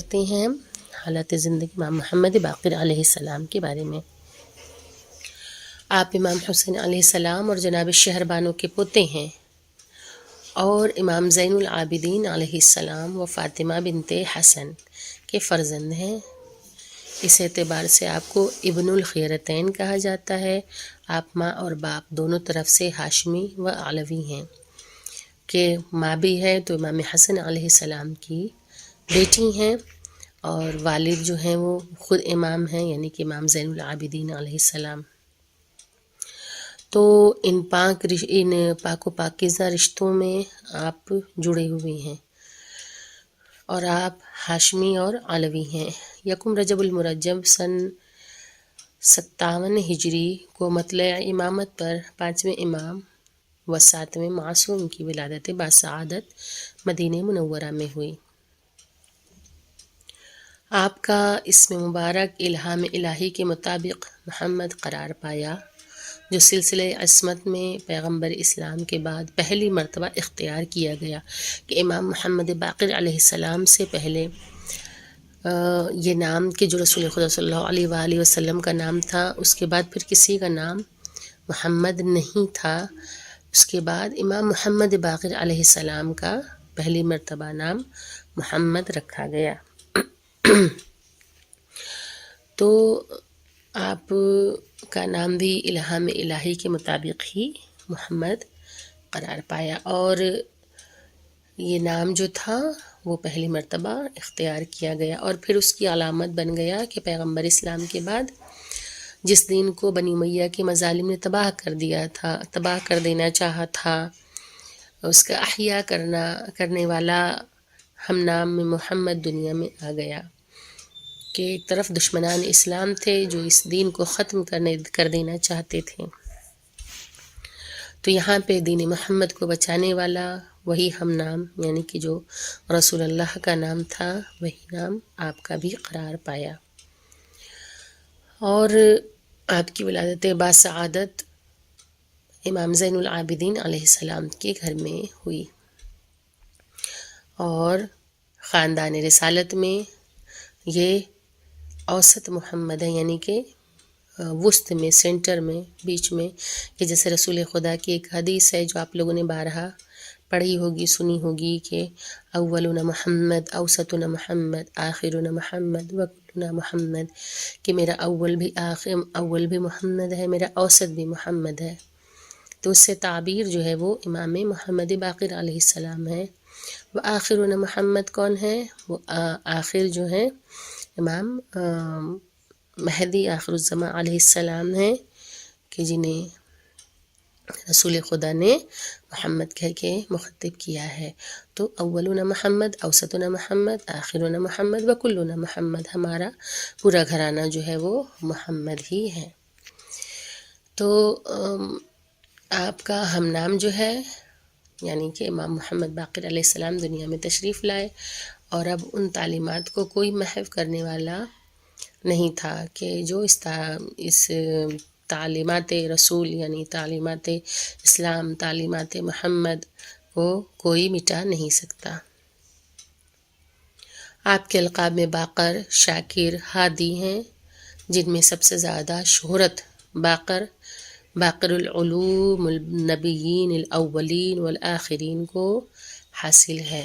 کرتے ہیں حالت زندگی امام محمد باقر علیہ السلام کے بارے میں۔ آپ امام حسین علیہ السلام اور جناب شہربانو کے پوتے ہیں اور امام زین العابدین علیہ السلام و فاطمہ بنت حسن کے فرزند ہیں۔ اس اعتبار سے آپ کو ابن الخیرتین کہا جاتا ہے۔ آپ ماں اور باپ دونوں طرف سے ہاشمی و علوی ہیں، کہ ماں بھی ہے تو امام حسن علیہ السلام کی بیٹی ہیں، اور والد جو ہیں وہ خود امام ہیں، یعنی کہ امام زین العابدین علیہ السلام۔ تو ان پاک و پاکیزہ رشتوں میں آپ جڑے ہوئے ہیں اور آپ ہاشمی اور علوی ہیں۔ یکم رجب المرجب سن 57 ہجری کو مطلع امامت پر 5ویں امام و 7ویں معصوم کی ولادت باسعادت مدینہ منورہ میں ہوئی۔ آپ کا اسم مبارک الہام الہی کے مطابق محمد قرار پایا، جو سلسلہ عصمت میں پیغمبر اسلام کے بعد پہلی مرتبہ اختیار کیا گیا، کہ امام محمد باقر علیہ السلام سے پہلے یہ نام کہ جو رسول خدا صلی اللہ علیہ وآلہ وسلم کا نام تھا، اس کے بعد پھر کسی کا نام محمد نہیں تھا۔ اس کے بعد امام محمد باقر علیہ السلام کا پہلی مرتبہ نام محمد رکھا گیا۔ تو آپ کا نام بھی الہام الہی کے مطابق ہی محمد قرار پایا، اور یہ نام جو تھا وہ پہلی مرتبہ اختیار کیا گیا، اور پھر اس کی علامت بن گیا کہ پیغمبر اسلام کے بعد جس دین کو بنی امیہ کے مظالم نے تباہ کر دینا چاہا تھا، اس کا احیاء کرنے والا ہم نام میں محمد دنیا میں آ گیا، کہ ایک طرف دشمنان اسلام تھے جو اس دین کو ختم کر دینا چاہتے تھے، تو یہاں پہ دین محمد کو بچانے والا وہی ہم نام، یعنی کہ جو رسول اللہ کا نام تھا وہی نام آپ کا بھی قرار پایا، اور آپ کی ولادت باسعادت امام زین العابدین علیہ السلام کے گھر میں ہوئی، اور خاندان رسالت میں یہ اوسط محمد ہے، یعنی کہ وسط میں، سینٹر میں، بیچ میں، کہ جیسے رسول خدا کی ایک حدیث ہے جو آپ لوگوں نے بارہا پڑھی ہوگی، سنی ہوگی، کہ اولنا محمد، اوسطنا محمد، آخرنا محمد، وکلنا محمد، کہ میرا اول بھی محمد ہے، میرا اوسط بھی محمد ہے۔ تو اس سے تعبیر جو ہے وہ امام محمد باقر علیہ السلام ہے۔ وہ آخرنا محمد کون ہے؟ وہ آخر جو ہے امام مہدی آخر الزمان علیہ السلام ہیں، کہ جنہیں رسول خدا نے محمد کہہ کے مخاطب کیا ہے۔ تو اولنا محمد، اوسطنا محمد، آخرنا محمد، وکلنا محمد، ہمارا پورا گھرانہ جو ہے وہ محمد ہی ہے۔ تو آپ کا ہم نام جو ہے، یعنی کہ امام محمد باقر علیہ السلام دنیا میں تشریف لائے، اور اب ان تعلیمات کو کوئی محو کرنے والا نہیں تھا، کہ جو اس تعلیمات رسول، یعنی تعلیمات اسلام، تعلیمات محمد کو کوئی مٹا نہیں سکتا۔ آپ کے القاب میں باقر، شاکر، ہادی ہیں، جن میں سب سے زیادہ شہرت باقر العلوم النبیین الاولین والآخرین کو حاصل ہے،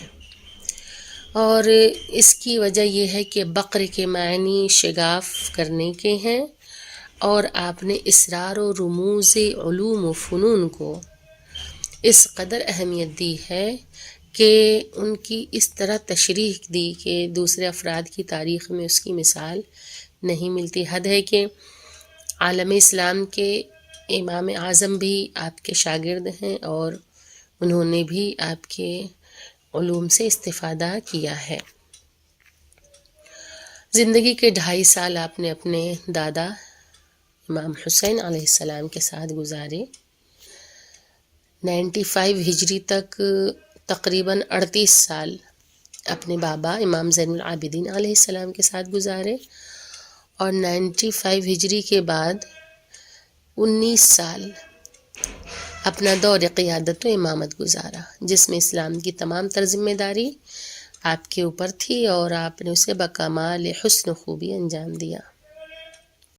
اور اس کی وجہ یہ ہے کہ بقر کے معنی شگاف کرنے کے ہیں، اور آپ نے اسرار و رموز علوم و فنون کو اس قدر اہمیت دی ہے کہ ان کی اس طرح تشریح دی کہ دوسرے افراد کی تاریخ میں اس کی مثال نہیں ملتی۔ حد ہے کہ عالم اسلام کے امام اعظم بھی آپ کے شاگرد ہیں، اور انہوں نے بھی آپ کے علوم سے استفادہ کیا ہے۔ زندگی کے 2.5 سال آپ نے اپنے دادا امام حسین علیہ السلام کے ساتھ گزارے۔ 95 ہجری تک تقریباً 38 سال اپنے بابا امام زین العابدین علیہ السلام کے ساتھ گزارے، اور 95 ہجری کے بعد 19 سال اپنا دور قیادت و امامت گزارا، جس میں اسلام کی تمام تر ذمہ داری آپ کے اوپر تھی اور آپ نے اسے بکمال حسن خوبی انجام دیا۔